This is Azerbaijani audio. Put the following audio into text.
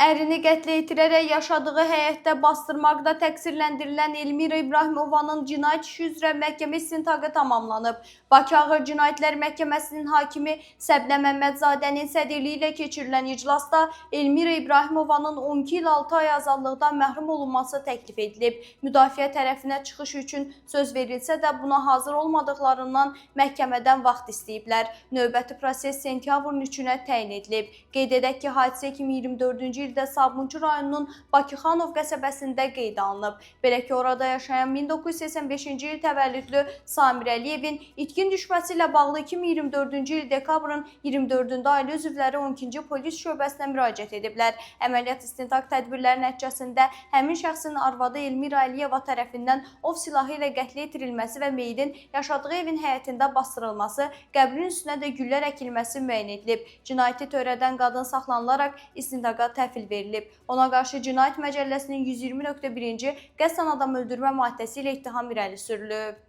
Ərini qətlə yetirərək yaşadığı həyətdə bastırmaqda təqsirləndirilən Elmira İbrahimovanın cinayət işi üzrə məhkəmə istintaqı tamamlanıb. Bakı Ağır Cinayətlər Məhkəməsinin hakimi Səbnə Məmmədzadənin sədrliyi ilə keçirilən iclasda Elmira İbrahimovanın 12 il 6 ay azadlıqdan məhrum olunması təklif edilib. Müdafiə tərəfinə çıxış üçün söz verilsə də buna hazır olmadıqlarından məhkəmədən vaxt istəyiblər. Növbəti proses sentyabrın 3-ünə təyin edilib. Qeyd edək ki, hadisə 2024-cü ildə Sabunçu rayonunun Bakıxanov qəsəbəsində qeydə alınıb. Belə ki, orada yaşayan 1985-ci il təvəllüdlü Samir Əliyevin itkin düşməsi ilə bağlı 2024-cü il dekabrın 24-də ailə üzvləri 12-ci polis şöbəsinə müraciət ediblər. Əməliyyat istintaq tədbirləri nəticəsində həmin şəxsin arvadı Elmira Əliyeva tərəfindən ov silahı ilə qətlə yetirilməsi və meyidin yaşadığı evin həyətində bastırılması, qəbrin üstünə də güllər əkilməsi müəyyən edilib. Cinayəti törədən qadın saxlanılaraq istintaqa təhvil verilib. Ona qarşı Cinayət Məcəlləsinin 120.1-ci qəsdən adam öldürmə maddəsi ilə ittiham irəli sürülüb.